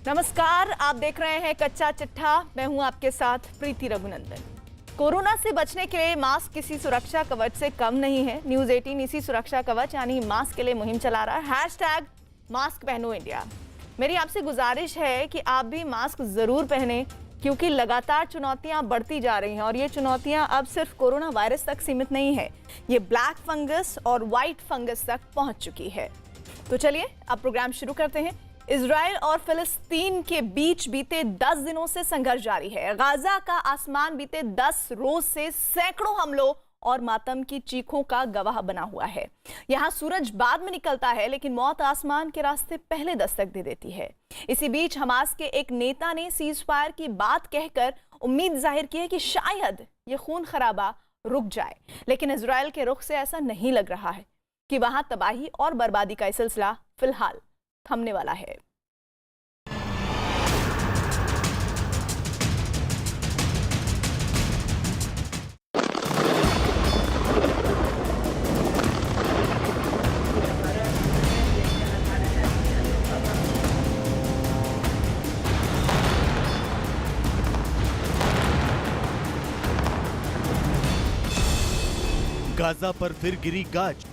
नमस्कार, आप देख रहे हैं कच्चा चिट्ठा। मैं हूं आपके साथ प्रीति रघुनंदन। कोरोना से बचने के लिए मास्क किसी सुरक्षा कवच से कम नहीं है। न्यूज़ 18 इसी सुरक्षा कवच यानी मास्क के लिए मुहिम चला रहा है। हैशटैग मास्क पहनो इंडिया। मेरी आपसे गुजारिश है कि आप भी मास्क जरूर पहने, क्योंकि लगातार चुनौतियां बढ़ती जा रही हैं और ये चुनौतियां अब सिर्फ कोरोना वायरस तक सीमित नहीं है, ये ब्लैक फंगस और व्हाइट फंगस तक पहुंच चुकी है। तो चलिए अब प्रोग्राम शुरू करते हैं। इजराइल और फिलिस्तीन के बीच बीते 10 दिनों से संघर्ष जारी है। गाजा का आसमान बीते 10 रोज से सैकड़ों हमलों और मातम की चीखों का गवाह बना हुआ है। यहाँ सूरज बाद में निकलता है, लेकिन मौत आसमान के रास्ते पहले दस्तक दे देती है। इसी बीच हमास के एक नेता ने सीज फायर की बात कहकर उम्मीद जाहिर की है कि शायद ये खून खराबा रुक जाए, लेकिन इजराइल के रुख से ऐसा नहीं लग रहा है कि वहां तबाही और बर्बादी का सिलसिला फिलहाल थमने वाला है। गाजा पर फिर गिरी गाज।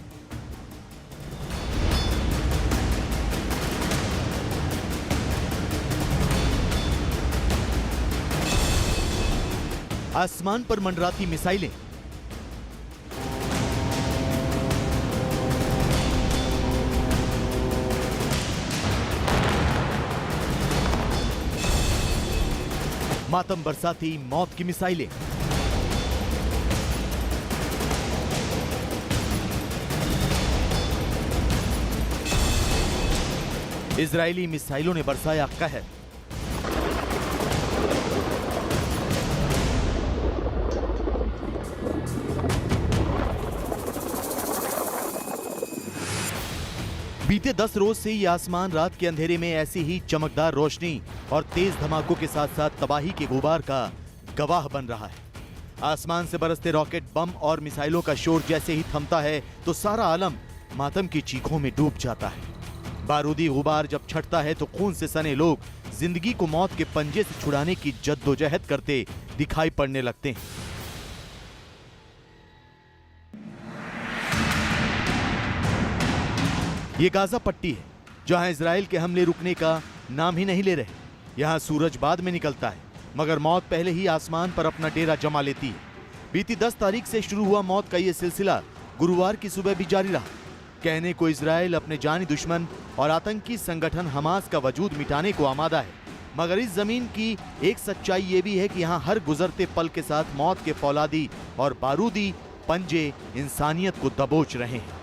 आसमान पर मंडराती मिसाइलें। मातम बरसाती मौत की मिसाइलें। इजरायली मिसाइलों ने बरसाया कहर। बीते 10 रोज से ये आसमान रात के अंधेरे में ऐसी ही चमकदार रोशनी और तेज धमाकों के साथ साथ तबाही के गुबार का गवाह बन रहा है। आसमान से बरसते रॉकेट, बम और मिसाइलों का शोर जैसे ही थमता है तो सारा आलम मातम की चीखों में डूब जाता है। बारूदी गुबार जब छटता है तो खून से सने लोग जिंदगी को मौत के पंजे से छुड़ाने की जद्दोजहद करते दिखाई पड़ने लगते हैं। ये गाजा पट्टी है जहां इजराइल के हमले रुकने का नाम ही नहीं ले रहे। यहां सूरज बाद में निकलता है, मगर मौत पहले ही आसमान पर अपना डेरा जमा लेती है। बीती 10 तारीख से शुरू हुआ मौत का यह सिलसिला गुरुवार की सुबह भी जारी रहा। कहने को इजराइल अपने जानी दुश्मन और आतंकी संगठन हमास का वजूद मिटाने को आमादा है, मगर इस जमीन की एक सच्चाई ये भी है कि यहाँ हर गुजरते पल के साथ मौत के फौलादी और बारूदी पंजे इंसानियत को दबोच रहे हैं।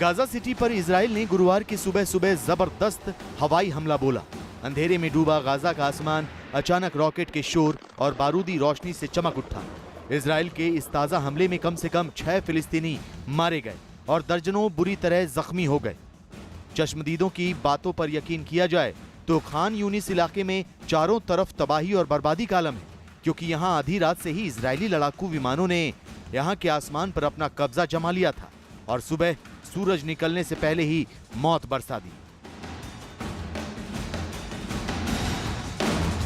गाजा सिटी पर इजराइल ने गुरुवार की सुबह सुबह जबरदस्त हवाई हमला बोला। अंधेरे में डूबा गाजा का आसमान अचानक रॉकेट के शोर और बारूदी रोशनी से चमक उठा। इजराइल के इस ताजा हमले में कम से कम 6 फिलिस्तीनी मारे गए और दर्जनों बुरी तरह जख्मी हो गए। चश्मदीदों की बातों पर यकीन किया जाए तो खान यूनिस इलाके में चारों तरफ तबाही और बर्बादी का आलम है, क्योंकि यहाँ आधी रात से ही इजरायली लड़ाकू विमानों ने यहाँ के आसमान पर अपना कब्जा जमा लिया था और सुबह सूरज निकलने से पहले ही मौत बरसा दी।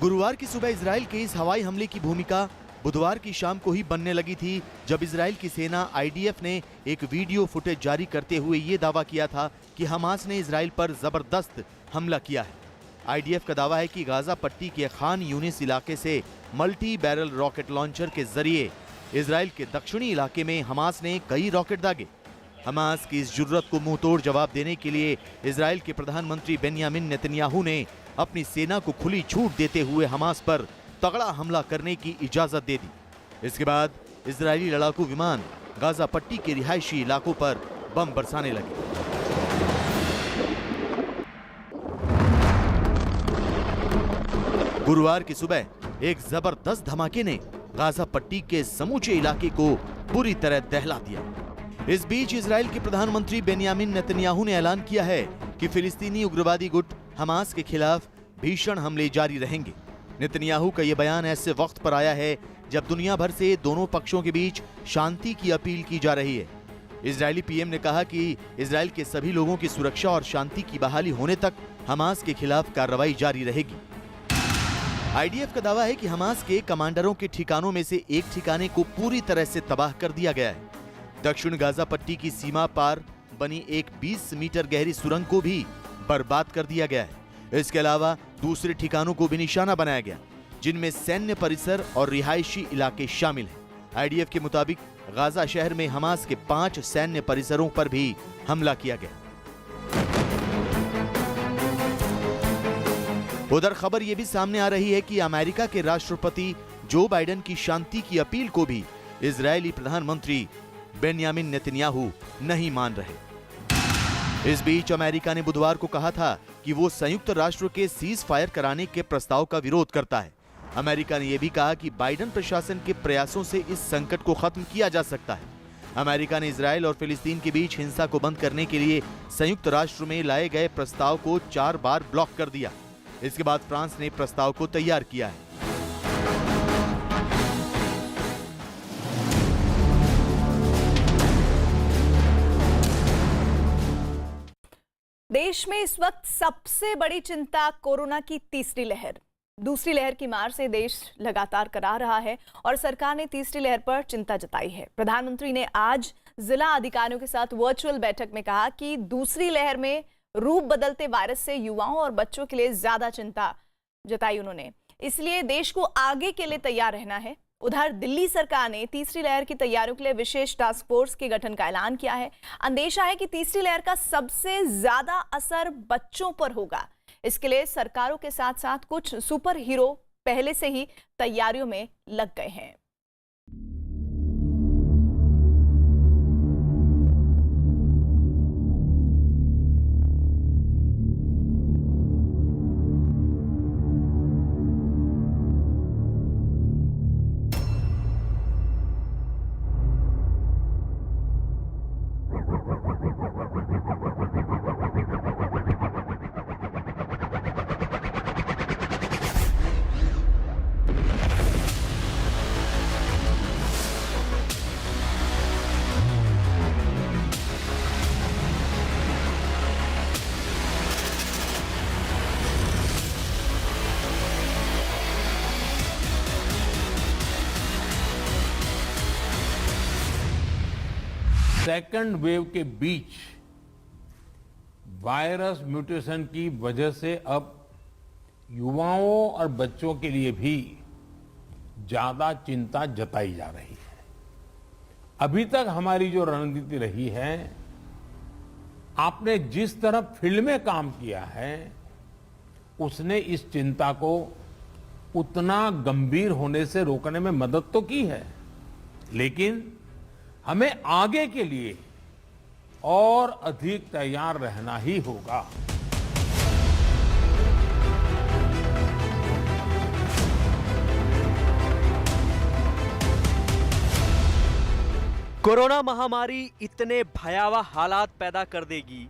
गुरुवार की सुबह इजराइल के इस हवाई हमले की भूमिका बुधवार की शाम को ही बनने लगी थी, जब इजराइल की सेना आईडीएफ ने एक वीडियो फुटेज जारी करते हुए ये दावा किया था कि हमास ने इजराइल पर जबरदस्त हमला किया है। आईडीएफ का दावा है कि गाजा पट्टी के खान यूनिस इलाके से मल्टी बैरल रॉकेट लॉन्चर के जरिए इजराइल के दक्षिणी इलाके में हमास ने कई रॉकेट दागे। हमास की इस जुर्रत को मुंहतोड़ जवाब देने के लिए इजराइल के प्रधानमंत्री बेन्यामिन नेतन्याहू ने अपनी सेना को खुली छूट देते हुए हमास पर तगड़ा हमला करने की इजाजत दे दी। इसके बाद इजरायली लड़ाकू विमान गाजा पट्टी के रिहायशी इलाकों पर बम बरसाने लगे। गुरुवार की सुबह एक जबरदस्त धमाके ने गाजा पट्टी के समूचे इलाके को बुरी तरह दहला दिया। इस बीच इजराइल के प्रधानमंत्री बेन्यामिन नेतन्याहू ने ऐलान किया है कि फिलिस्तीनी उग्रवादी गुट हमास के खिलाफ भीषण हमले जारी रहेंगे। नेतन्याहू का यह बयान ऐसे वक्त पर आया है जब दुनिया भर से दोनों पक्षों के बीच शांति की अपील की जा रही है। इजरायली पीएम ने कहा कि इजराइल के सभी लोगों की सुरक्षा और शांति की बहाली होने तक हमास के खिलाफ कार्रवाई जारी रहेगी। आईडीएफ का दावा है कि हमास के कमांडरों के ठिकानों में से एक ठिकाने को पूरी तरह से तबाह कर दिया गया है। दक्षिण गाजा पट्टी की सीमा पार बनी एक 20 मीटर गहरी सुरंग को भी बर्बाद कर दिया गया है। इसके अलावा दूसरे ठिकानों को भी निशाना बनाया गया, जिनमें सैन्य परिसर और रिहायशी इलाके शामिल हैं। आईडीएफ के मुताबिक गाजा शहर में हमास के 5 सैन्य परिसरों पर भी हमला किया गया। उधर खबर यह भी सामने आ रही है कि अमेरिका के राष्ट्रपति जो बाइडेन की शांति की अपील को भी इजरायली प्रधानमंत्री बेन्यामिन नेतन्याहू नहीं मान रहे। इस बीच अमेरिका ने बुधवार को कहा था कि वो संयुक्त राष्ट्र के सीज फायर कराने के प्रस्ताव का विरोध करता है। अमेरिका ने यह भी कहा कि बाइडेन प्रशासन के प्रयासों से इस संकट को खत्म किया जा सकता है। अमेरिका ने इजराइल और फिलिस्तीन के बीच हिंसा को बंद करने के लिए संयुक्त राष्ट्र में लाए गए प्रस्ताव को 4 बार ब्लॉक कर दिया। इसके बाद फ्रांस ने प्रस्ताव को तैयार किया है। देश में इस वक्त सबसे बड़ी चिंता कोरोना की तीसरी लहर। दूसरी लहर की मार से देश लगातार करा रहा है और सरकार ने तीसरी लहर पर चिंता जताई है। प्रधानमंत्री ने आज जिला अधिकारियों के साथ वर्चुअल बैठक में कहा कि दूसरी लहर में रूप बदलते वायरस से युवाओं और बच्चों के लिए ज्यादा चिंता जताई उन्होंने, इसलिए देश को आगे के लिए तैयार रहना है। उधर दिल्ली सरकार ने तीसरी लहर की तैयारियों के लिए विशेष टास्क फोर्स के गठन का ऐलान किया है। अंदेशा है कि तीसरी लहर का सबसे ज्यादा असर बच्चों पर होगा। इसके लिए सरकारों के साथ साथ कुछ सुपर हीरो पहले से ही तैयारियों में लग गए हैं। सेकंड वेव के बीच वायरस म्यूटेशन की वजह से अब युवाओं और बच्चों के लिए भी ज्यादा चिंता जताई जा रही है। अभी तक हमारी जो रणनीति रही है, आपने जिस तरह फील्ड में काम किया है, उसने इस चिंता को उतना गंभीर होने से रोकने में मदद तो की है, लेकिन हमें आगे के लिए और अधिक तैयार रहना ही होगा। कोरोना महामारी इतने भयावह हालात पैदा कर देगी,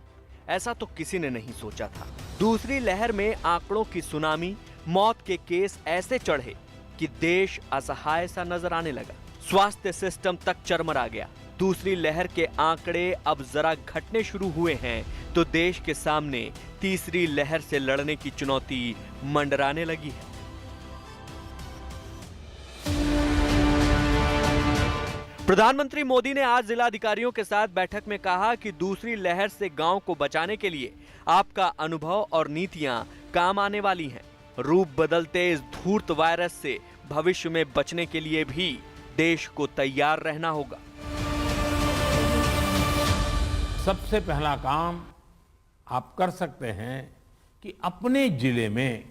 ऐसा तो किसी ने नहीं सोचा था। दूसरी लहर में आंकड़ों की सुनामी, मौत के केस ऐसे चढ़े कि देश असहाय सा नजर आने लगा। स्वास्थ्य सिस्टम तक चरमरा गया। दूसरी लहर के आंकड़े अब जरा घटने शुरू हुए हैं तो देश के सामने तीसरी लहर से लड़ने की चुनौती मंडराने लगी है। प्रधानमंत्री मोदी ने आज जिला अधिकारियों के साथ बैठक में कहा कि दूसरी लहर से गांव को बचाने के लिए आपका अनुभव और नीतियां काम आने वाली हैं। रूप बदलते इस धूर्त वायरस से भविष्य में बचने के लिए भी देश को तैयार रहना होगा। सबसे पहला काम आप कर सकते हैं कि अपने जिले में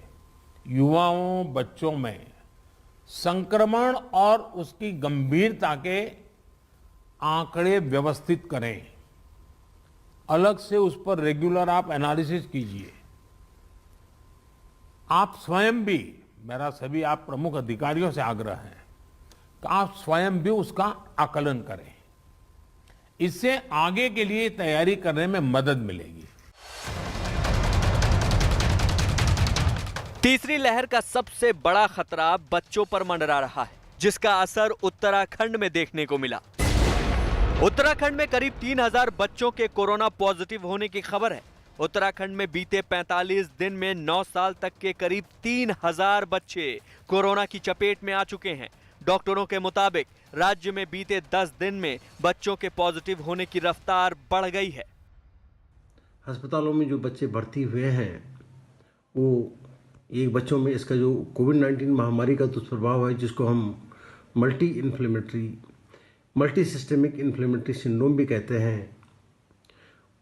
युवाओं, बच्चों में संक्रमण और उसकी गंभीरता के आंकड़े व्यवस्थित करें। अलग से उस पर रेगुलर आप एनालिसिस कीजिए। आप स्वयं भी, मेरा सभी आप प्रमुख अधिकारियों से आग्रह है कि आप स्वयं भी उसका आकलन करें। इससे आगे के लिए तैयारी करने में मदद मिलेगी। तीसरी लहर का सबसे बड़ा खतरा बच्चों पर मंडरा रहा है, जिसका असर उत्तराखंड में देखने को मिला। उत्तराखंड में करीब 3000 बच्चों के कोरोना पॉजिटिव होने की खबर है। उत्तराखंड में बीते 45 दिन में 9 साल तक के करीब 3000 बच्चे कोरोना की चपेट में आ चुके हैं। डॉक्टरों के मुताबिक राज्य में बीते 10 दिन में बच्चों के पॉजिटिव होने की रफ्तार बढ़ गई है। अस्पतालों में जो बच्चे भर्ती हुए हैं वो एक बच्चों में इसका जो कोविड-19 महामारी का दुष्प्रभाव है, जिसको हम मल्टी सिस्टेमिक इन्फ्लेमेटरी सिंड्रोम भी कहते हैं,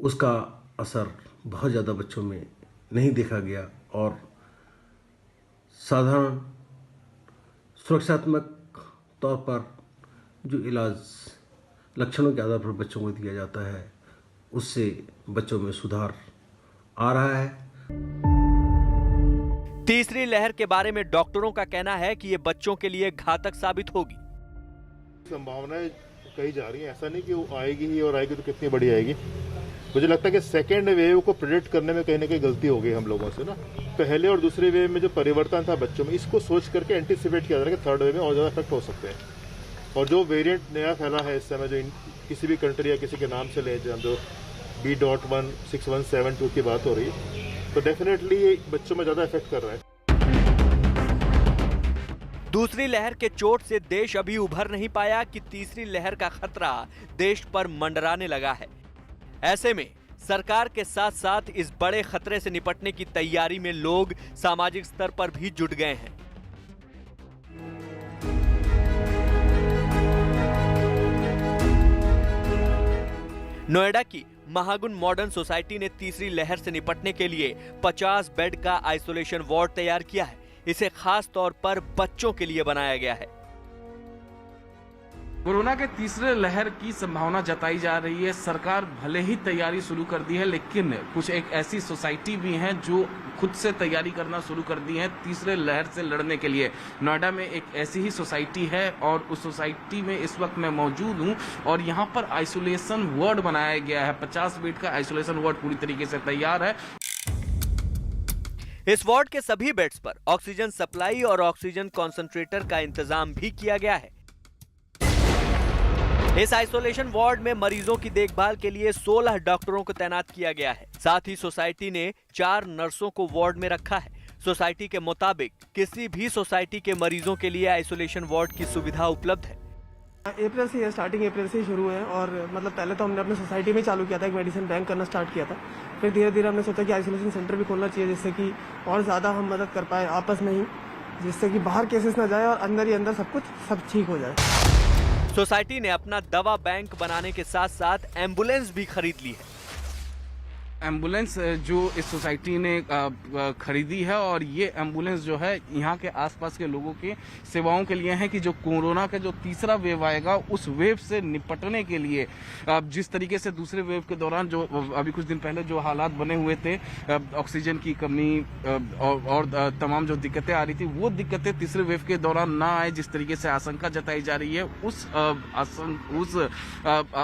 उसका असर बहुत ज़्यादा बच्चों में नहीं देखा गया और साधारण सुरक्षात्मक तौर पर जो इलाज लक्षणों के आधार पर बच्चों को दिया जाता है, उससे बच्चों में सुधार आ रहा है। तीसरी लहर के बारे में डॉक्टरों का कहना है कि ये बच्चों के लिए घातक साबित होगी। संभावनाएं कही जा रही है, ऐसा नहीं कि वो आएगी ही, और आएगी तो कितनी बड़ी आएगी। मुझे लगता है कि सेकेंड वेव को प्रेडिक्ट करने में कहीं ना कहीं गलती हो गई हम लोगों से ना। पहले और दूसरे वेव में जो परिवर्तन था बच्चों में, इसको सोच करके एंटीसिपेट किया जा रहा है कि थर्ड वेव में और ज़्यादा इफेक्ट हो सकते हैं। और जो वेरिएंट नया फैला है इस समय, जो किसी भी कंट्री या किसी के नाम से ले, जो B.16172 की बात हो रही है, तो डेफिनेटली ये बच्चों में ज़्यादा इफेक्ट कर रहा है। दूसरी लहर के चोट से देश अभी उभर नहीं पाया कि तीसरी लहर का खतरा देश पर मंडराने लगा है। ऐसे में सरकार के साथ साथ इस बड़े खतरे से निपटने की तैयारी में लोग सामाजिक स्तर पर भी जुट गए हैं। नोएडा की महागुन मॉडर्न सोसाइटी ने तीसरी लहर से निपटने के लिए 50 बेड का आइसोलेशन वार्ड तैयार किया है। इसे खास तौर पर बच्चों के लिए बनाया गया है। कोरोना के तीसरे लहर की संभावना जताई जा रही है। सरकार भले ही तैयारी शुरू कर दी है, लेकिन कुछ एक ऐसी सोसाइटी भी हैं जो खुद से तैयारी करना शुरू कर दी है तीसरे लहर से लड़ने के लिए। नोएडा में एक ऐसी ही सोसाइटी है और उस सोसाइटी में इस वक्त मैं मौजूद हूं और यहां पर आइसोलेशन वार्ड बनाया गया है। 50 बेड का आइसोलेशन वार्ड पूरी तरीके से तैयार है। इस वार्ड के सभी बेड्स पर ऑक्सीजन सप्लाई और ऑक्सीजन कॉन्सेंट्रेटर का इंतजाम भी किया गया है। इस आइसोलेशन वार्ड में मरीजों की देखभाल के लिए 16 डॉक्टरों को तैनात किया गया है। साथ ही सोसाइटी ने 4 नर्सों को वार्ड में रखा है। सोसाइटी के मुताबिक किसी भी सोसाइटी के मरीजों के लिए आइसोलेशन वार्ड की सुविधा उपलब्ध है। अप्रैल से स्टार्टिंग अप्रैल से ही शुरू है और मतलब पहले तो हमने अपने सोसाइटी में चालू किया था, एक मेडिसिन बैंक करना स्टार्ट किया था। फिर धीरे धीरे हमने सोचा कि आइसोलेशन सेंटर भी खोलना चाहिए, जिससे कि और ज़्यादा हम मदद कर पाए आपस में ही, जिससे कि बाहर केसेस ना जाए और अंदर ही अंदर सब ठीक हो जाए। सोसाइटी ने अपना दवा बैंक बनाने के साथ साथ एम्बुलेंस भी खरीद ली है। एम्बुलेंस जो इस सोसाइटी ने खरीदी है और ये एम्बुलेंस जो है यहाँ के आसपास के लोगों के सेवाओं के लिए है कि जो कोरोना का जो तीसरा वेव आएगा उस वेव से निपटने के लिए जिस तरीके से दूसरे वेव के दौरान जो अभी कुछ दिन पहले जो हालात बने हुए थे, ऑक्सीजन की कमी और तमाम जो दिक्कतें आ रही थी, वो दिक्कतें तीसरे वेव के दौरान ना आए, जिस तरीके से आशंका जताई जा रही है, उस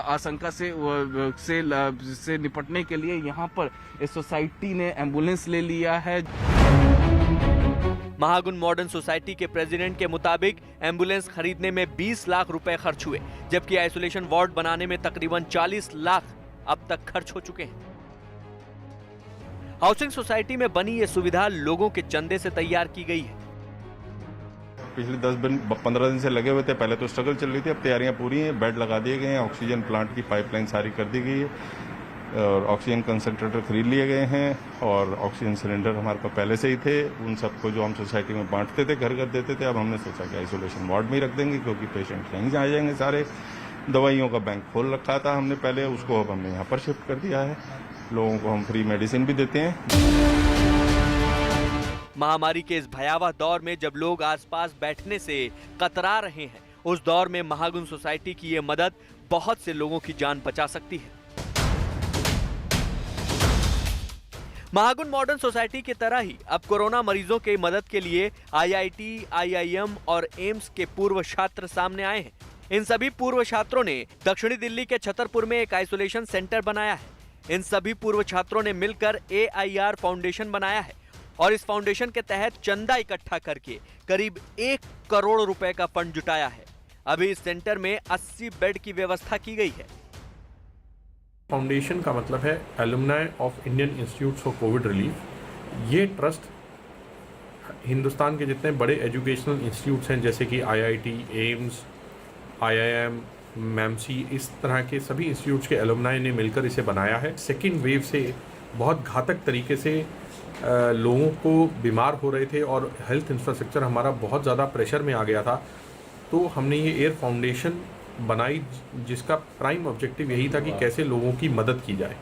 आशंका से निपटने के लिए यहाँ पर इस सोसाइटी ने एम्बुलेंस ले लिया है। महागुन मॉडर्न सोसाइटी के प्रेसिडेंट के मुताबिक एम्बुलेंस खरीदने में 20 लाख रुपए खर्च हुए, जबकि आइसोलेशन वार्ड बनाने में तकरीबन 40 लाख अब तक खर्च हो चुके हैं। हाउसिंग सोसाइटी में बनी ये सुविधा लोगों के चंदे से तैयार की गई है। पिछले 10-15 दिन से लगे हुए थे। पहले तो स्ट्रगल चल रही थी, अब तैयारियां पूरी हैं, बेड लगा दिए गए हैं, ऑक्सीजन प्लांट की पाइपलाइन सारी कर दी गई है और ऑक्सीजन कंसंट्रेटर खरीद लिए गए हैं और ऑक्सीजन सिलेंडर हमारे पास पहले से ही थे। उन सबको जो हम सोसाइटी में बांटते थे, घर घर देते थे, अब हमने सोचा कि आइसोलेशन वार्ड में ही रख देंगे क्योंकि पेशेंट यहीं आ जाएंगे सारे। दवाइयों का बैंक खोल रखा था हमने पहले, उसको अब हमने यहाँ पर शिफ्ट कर दिया है। लोगों को हम फ्री मेडिसिन भी देते हैं। महामारी के इस भयावह दौर में जब लोग आसपास बैठने से कतरा रहे हैं, उस दौर में महागुण सोसाइटी की ये मदद बहुत से लोगों की जान बचा सकती है। महागुण मॉडर्न सोसाइटी की तरह ही अब कोरोना मरीजों के मदद के लिए IIT, IIM और एम्स के पूर्व छात्र सामने आए हैं। इन सभी पूर्व छात्रों ने दक्षिणी दिल्ली के छतरपुर में एक आइसोलेशन सेंटर बनाया है। इन सभी पूर्व छात्रों ने मिलकर AIR फाउंडेशन बनाया है और इस फाउंडेशन के तहत चंदा इकट्ठा करके करीब 1 करोड़ रुपए का फंड जुटाया है। अभी इस सेंटर में 80 बेड की व्यवस्था की गई है। फाउंडेशन का मतलब है alumni of Indian institute for Covid relief. ये ट्रस्ट हिंदुस्तान के जितने बड़े एजुकेशनल इंस्टीट्यूट्स हैं जैसे कि IIT, एम्स, IIM, मैमसी, इस तरह के सभी इंस्टीट्यूट्स के एलुमनाई ने मिलकर इसे बनाया है। सेकेंड वेव से बहुत घातक तरीके से लोगों को बीमार हो रहे थे और हेल्थ इंफ्रास्ट्रक्चर हमारा बहुत ज़्यादा प्रेशर में आ गया था, तो हमने ये एयर फाउंडेशन बनाई जिसका प्राइम ऑब्जेक्टिव यही था कि कैसे लोगों की मदद की जाए।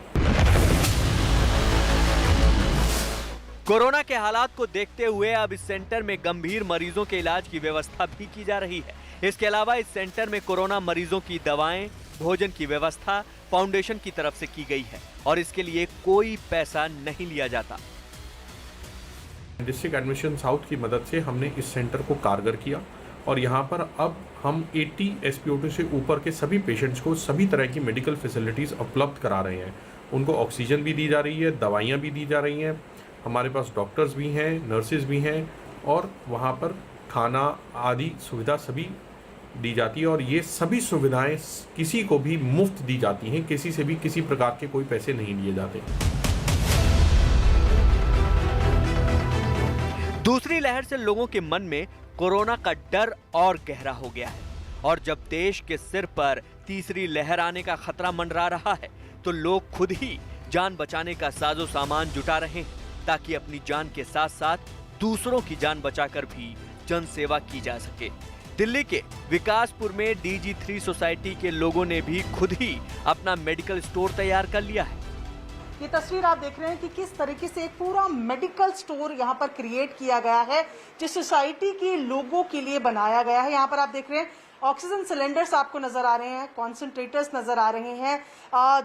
कोरोना के हालात को देखते हुए अब इस सेंटर में गंभीर मरीजों के इलाज की व्यवस्था भी की जा रही है। इसके अलावा इस सेंटर में कोरोना मरीजों की दवाएं, भोजन की व्यवस्था फाउंडेशन की तरफ से की गई है और इसके लिए कोई पैसा नहीं लिया जाता। डिस्ट्रिक्ट एडमिशन साउथ की मदद से हमने इस सेंटर को कारगर किया और यहाँ पर अब हम 80 SpO2 से ऊपर के सभी पेशेंट्स को सभी तरह की मेडिकल फैसिलिटीज़ उपलब्ध करा रहे हैं। उनको ऑक्सीजन भी दी जा रही है, दवाइयाँ भी दी जा रही हैं, हमारे पास डॉक्टर्स भी हैं, नर्सेज भी हैं और वहाँ पर खाना आदि सुविधा सभी दी जाती है और ये सभी सुविधाएं किसी को भी मुफ्त दी जाती हैं, किसी से भी किसी प्रकार के कोई पैसे नहीं लिए जाते। दूसरी लहर से लोगों के मन में कोरोना का डर और गहरा हो गया है और जब देश के सिर पर तीसरी लहर आने का खतरा मंडरा रहा है तो लोग खुद ही जान बचाने का साजो सामान जुटा रहे हैं ताकि अपनी जान के साथ साथ दूसरों की जान बचाकर भी जन सेवा की जा सके। दिल्ली के विकासपुर में DG3 सोसाइटी के लोगों ने भी खुद ही अपना मेडिकल स्टोर तैयार कर लिया है। ये तस्वीर आप देख रहे हैं कि किस तरीके से एक पूरा मेडिकल स्टोर यहाँ पर क्रिएट किया गया है, जिस सोसाइटी के लोगों के लिए बनाया गया है। यहाँ पर आप देख रहे हैं ऑक्सीजन सिलेंडर्स आपको नजर आ रहे हैं, कॉन्सेंट्रेटर्स नजर आ रहे हैं,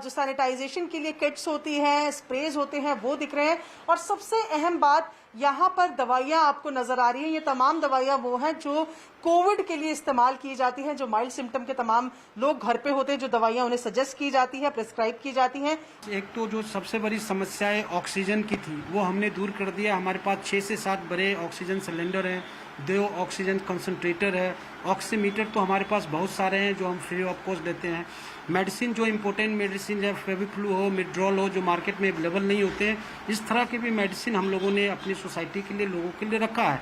जो सैनिटाइजेशन के लिए किट्स होती हैं, स्प्रेज होते हैं, वो दिख रहे हैं और सबसे अहम बात यहाँ पर दवाइयाँ आपको नजर आ रही हैं। ये तमाम दवाइयाँ वो हैं जो कोविड के लिए इस्तेमाल की जाती हैं। जो माइल्ड सिम्टम के तमाम लोग घर पे होते हैं, जो दवाइयाँ उन्हें सजेस्ट की जाती है, प्रिस्क्राइब की जाती हैं। एक तो जो सबसे बड़ी समस्या ऑक्सीजन की थी वो हमने दूर कर दिया। हमारे पास 6 से 7 बड़े ऑक्सीजन सिलेंडर हैं, 2 ऑक्सीजन कंसंट्रेटर है, ऑक्सीमीटर तो हमारे पास बहुत सारे हैं जो हम फ्री ऑफ कॉस्ट देते हैं। मेडिसिन जो इम्पोर्टेंट मेडिसिन है, फेविफ्लू हो, मिड्रोल हो, जो मार्केट में अवेलेबल नहीं होते हैं, इस तरह के भी मेडिसिन हम लोगों ने अपनी सोसाइटी के लिए लोगों के लिए रखा है।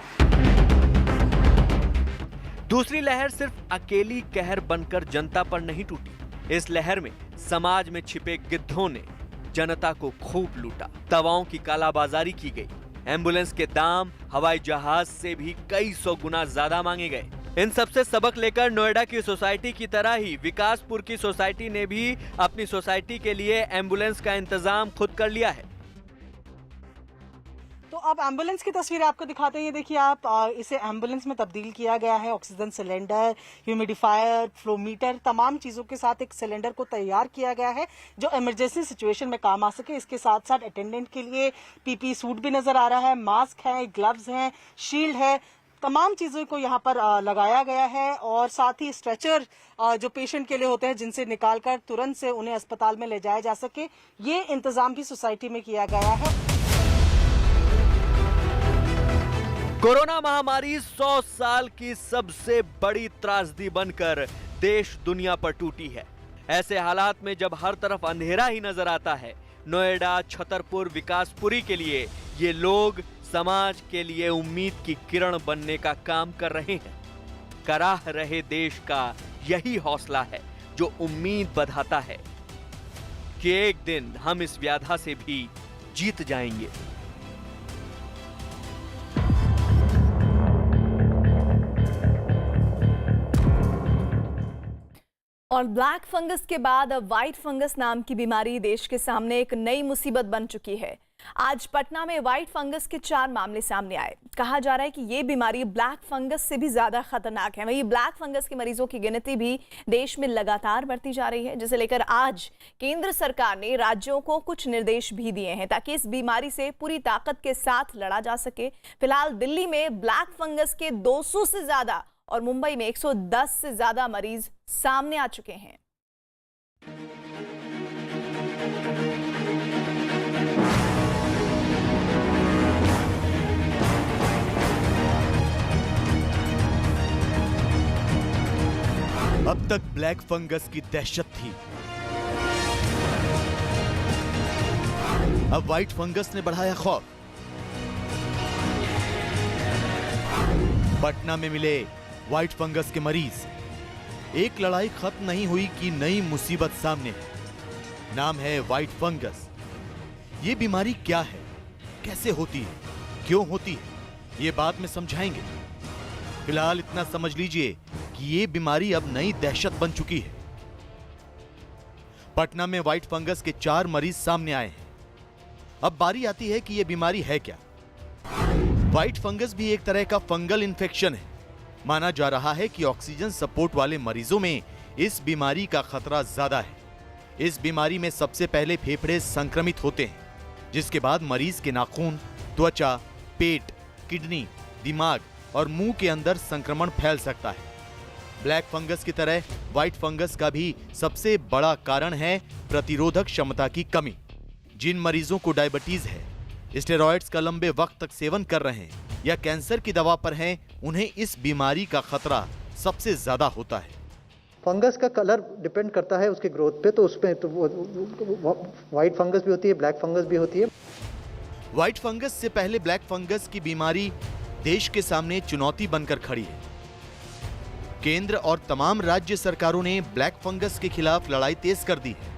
दूसरी लहर सिर्फ अकेली कहर बनकर जनता पर नहीं टूटी। इस लहर में समाज में छिपे गिद्धों ने जनता को खूब लूटा। दवाओं की कालाबाजारी की गई, एम्बुलेंस के दाम हवाई जहाज से भी कई 100 गुना ज्यादा मांगे गए। इन सबसे सबक लेकर नोएडा की सोसाइटी की तरह ही विकासपुर की सोसाइटी ने भी अपनी सोसाइटी के लिए एम्बुलेंस का इंतजाम खुद कर लिया है। तो अब एम्बुलेंस की तस्वीर आपको दिखाते हैं। ये देखिए आप, इसे एम्बुलेंस में तब्दील किया गया है। ऑक्सीजन सिलेंडर, ह्यूमिडिफायर, फ्लोमीटर, तमाम चीज़ों के साथ एक सिलेंडर को तैयार किया गया है जो इमरजेंसी सिचुएशन में काम आ सके। इसके साथ साथ अटेंडेंट के लिए PPE सूट भी नजर आ रहा है, मास्क है, ग्लव्स हैं, शील्ड है, तमाम चीज़ों को यहाँ पर लगाया गया है और साथ ही स्ट्रेचर जो पेशेंट के लिए होते हैं जिनसे निकालकर तुरंत से उन्हें अस्पताल में ले जाया जा सके, ये इंतजाम भी सोसाइटी में किया गया है। कोरोना महामारी 100 साल की सबसे बड़ी त्रासदी बनकर देश दुनिया पर टूटी है। ऐसे हालात में जब हर तरफ अंधेरा ही नजर आता है, नोएडा, छतरपुर, विकासपुरी के लिए ये लोग समाज के लिए उम्मीद की किरण बनने का काम कर रहे हैं। कराह रहे देश का यही हौसला है जो उम्मीद बधाता है कि एक दिन हम इस व्याधा से भी जीत जाएंगे। और ब्लैक फंगस के बाद अब व्हाइट फंगस नाम की बीमारी देश के सामने एक नई मुसीबत बन चुकी है। आज पटना में व्हाइट फंगस के 4 मामले सामने आए। कहा जा रहा है कि ये बीमारी ब्लैक फंगस से भी ज्यादा खतरनाक है। वहीं ब्लैक फंगस के मरीजों की गिनती भी देश में लगातार बढ़ती जा रही है, जिसे लेकर आज केंद्र सरकार ने राज्यों को कुछ निर्देश भी दिए हैं ताकि इस बीमारी से पूरी ताकत के साथ लड़ा जा सके। फिलहाल दिल्ली में ब्लैक फंगस के 200 से ज्यादा और मुंबई में 110 से ज्यादा मरीज सामने आ चुके हैं। अब तक ब्लैक फंगस की दहशत थी, अब व्हाइट फंगस ने बढ़ाया खौफ। पटना में मिले व्हाइट फंगस के मरीज। एक लड़ाई खत्म नहीं हुई कि नई मुसीबत सामने है। नाम है व्हाइट फंगस। ये बीमारी क्या है, कैसे होती है, क्यों होती है, ये बात में समझाएंगे। फिलहाल इतना समझ लीजिए कि ये बीमारी अब नई दहशत बन चुकी है। पटना में व्हाइट फंगस के 4 मरीज सामने आए हैं। अब बारी आती है कि यह बीमारी है क्या। व्हाइट फंगस भी एक तरह का फंगल इन्फेक्शन है। माना जा रहा है कि ऑक्सीजन सपोर्ट वाले मरीजों में इस बीमारी का खतरा ज्यादा है। इस बीमारी में सबसे पहले फेफड़े संक्रमित होते हैं, जिसके बाद मरीज के नाखून, त्वचा, पेट, किडनी, दिमाग और मुंह के अंदर संक्रमण फैल सकता है। ब्लैक फंगस की तरह व्हाइट फंगस का भी सबसे बड़ा कारण है प्रतिरोधक क्षमता की कमी। जिन मरीजों को डायबिटीज है, स्टेरॉइड्स का लंबे वक्त तक सेवन कर रहे हैं या कैंसर की दवा पर हैं, उन्हें इस बीमारी का खतरा सबसे ज्यादा होता है। फंगस का कलर डिपेंड करता है उसके ग्रोथ पे, तो उसमें तो व्हाइट फंगस भी होती है, ब्लैक फंगस भी होती है। व्हाइट फंगस से पहले ब्लैक फंगस की बीमारी देश के सामने चुनौती बनकर खड़ी है। केंद्र और तमाम राज्य सरकारों ने ब्लैक फंगस के खिलाफ लड़ाई तेज कर दी है।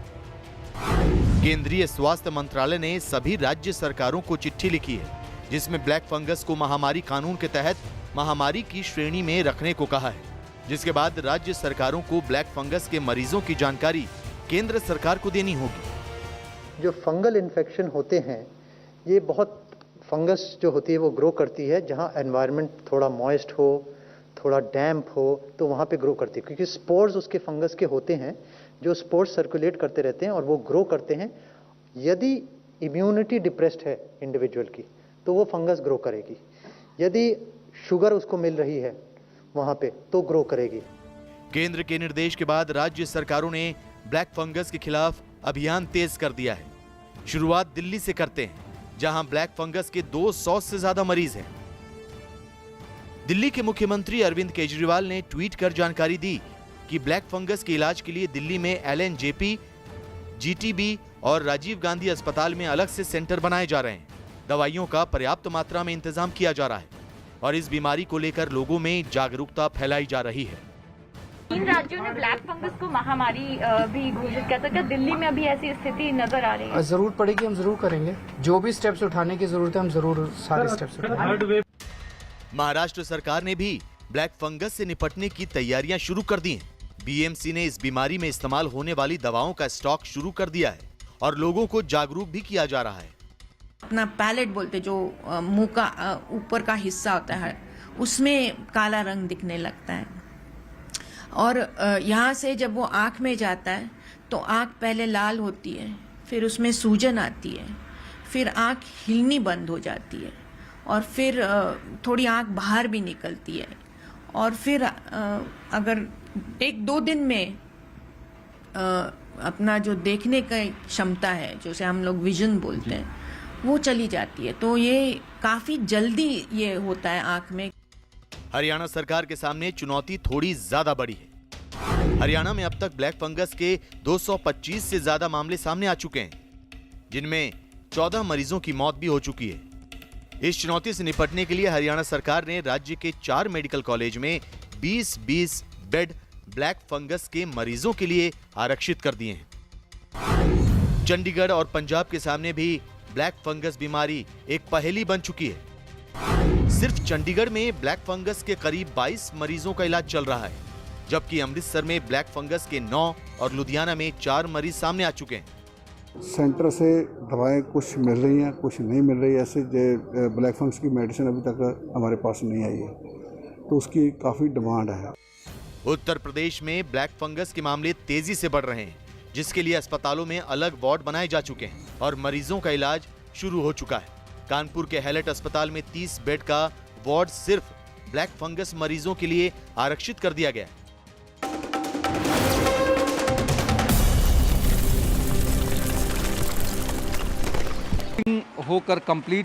केंद्रीय स्वास्थ्य मंत्रालय ने सभी राज्य सरकारों को चिट्ठी लिखी है, जिसमें ब्लैक फंगस को महामारी कानून के तहत महामारी की श्रेणी में रखने को कहा है, जिसके बाद राज्य सरकारों को ब्लैक फंगस के मरीजों की जानकारी केंद्र सरकार को देनी होगी। जो फंगल इन्फेक्शन होते हैं, ये बहुत फंगस जो होती है वो ग्रो करती है जहाँ एनवायरनमेंट थोड़ा मॉइस्ट हो, थोड़ा डैम्प हो, तो वहाँ पे ग्रो करती है, क्योंकि स्पोर्स उसके फंगस के होते हैं जो स्पोर्स सर्कुलेट करते रहते हैं और वो ग्रो करते हैं। यदि इम्यूनिटी डिप्रेस्ड है इंडिविजुअल की, तो वो फंगस ग्रो करेगी। यदि शुगर उसको मिल रही है वहाँ पे, तो ग्रो करेगी। केंद्र के निर्देश के बाद राज्य सरकारों ने ब्लैक फंगस के खिलाफ अभियान तेज कर दिया है। शुरुआत दिल्ली से करते हैं, जहां ब्लैक फंगस के 200 से ज्यादा मरीज हैं। दिल्ली के मुख्यमंत्री अरविंद केजरीवाल ने ट्वीट कर जानकारी दी कि ब्लैक फंगस के इलाज के लिए दिल्ली में LNJP, GTB और राजीव गांधी अस्पताल में अलग से सेंटर बनाए जा रहे हैं। दवाइयों का पर्याप्त मात्रा में इंतजाम किया जा रहा है और इस बीमारी को लेकर लोगों में जागरूकता फैलाई जा रही है। 3 राज्यों ने ब्लैक फंगस को महामारी भी घोषित किया था। क्या दिल्ली में अभी ऐसी स्थिति नजर आ रही है? जरूरत पड़ेगी, हम जरूर करेंगे। जो भी स्टेप्स उठाने की जरूरत है, हम जरूर सारे स्टेप्स उठाएंगे। महाराष्ट्र सरकार ने भी ब्लैक फंगस से निपटने की तैयारियां शुरू कर दी हैं। BMC ने इस बीमारी में इस्तेमाल होने वाली दवाओं का स्टॉक शुरू कर दिया है और लोगों को जागरूक भी किया जा रहा है। अपना पैलेट बोलते, जो मुंह का ऊपर का हिस्सा होता है, उसमें काला रंग दिखने लगता है और यहाँ से जब वो आँख में जाता है तो आँख पहले लाल होती है, फिर उसमें सूजन आती है, फिर आँख हिलनी बंद हो जाती है और फिर थोड़ी आँख बाहर भी निकलती है और फिर अगर 1-2 दिन में अपना जो देखने का क्षमता है, जैसे हम लोग विजन बोलते हैं, वो चली जाती है। तो ये काफी जल्दी ये होता है आँख में। हरियाणा सरकार के सामने चुनौती थोड़ी ज्यादा बड़ी है। हरियाणा में अब तक ब्लैक फंगस के 225 से ज्यादा मामले सामने आ चुके हैं, जिनमें 14 मरीजों की मौत भी हो चुकी है। इस चुनौती से निपटने के लिए हरियाणा सरकार ने राज्य के 4 मेडिकल कॉलेज में 20-20 बेड ब्लैक फंगस के मरीजों के लिए आरक्षित कर दिए हैं। चंडीगढ़ और पंजाब के सामने भी ब्लैक फंगस बीमारी एक पहेली बन चुकी है। सिर्फ चंडीगढ़ में ब्लैक फंगस के करीब 22 मरीजों का इलाज चल रहा है, जबकि अमृतसर में ब्लैक फंगस के 9 और लुधियाना में 4 मरीज सामने आ चुके हैं। सेंटर से दवाएं कुछ मिल रही हैं, कुछ नहीं मिल रही। ऐसे ब्लैक फंगस की मेडिसिन अभी तक हमारे पास नहीं आई है, तो उसकी काफ़ी डिमांड है। उत्तर प्रदेश में ब्लैक फंगस के मामले तेजी से बढ़ रहे हैं, जिसके लिए अस्पतालों में अलग वार्ड बनाए जा चुके हैं और मरीजों का इलाज शुरू हो चुका है। कानपुर के हैलेट अस्पताल में 30 बेड का वार्ड सिर्फ ब्लैक फंगस मरीजों के लिए आरक्षित कर दिया गया है। होकर कंप्लीट